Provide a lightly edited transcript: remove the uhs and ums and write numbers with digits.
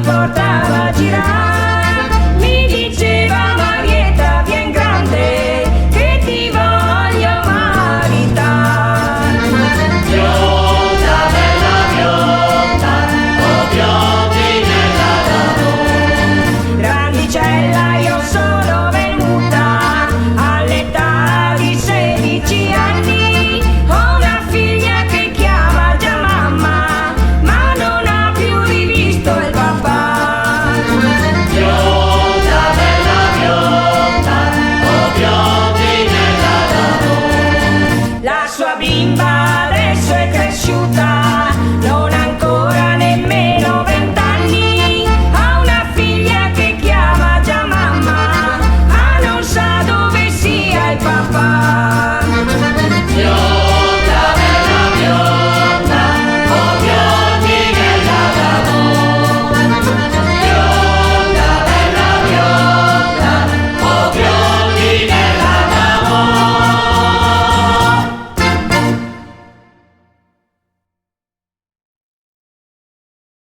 portava a girare, mi diceva Marietta bien grande che ti voglio maritare. Bionda, bella bionda, oh biondinella d'amore. Grandicella io sono venuta all'età di 16 anni, ho una figlia che chiama già mamma, ma non ha più rivisto il papà. Bionda, bella bionda, oh biondinella d'amore. La sua bimba adesso è cresciuta,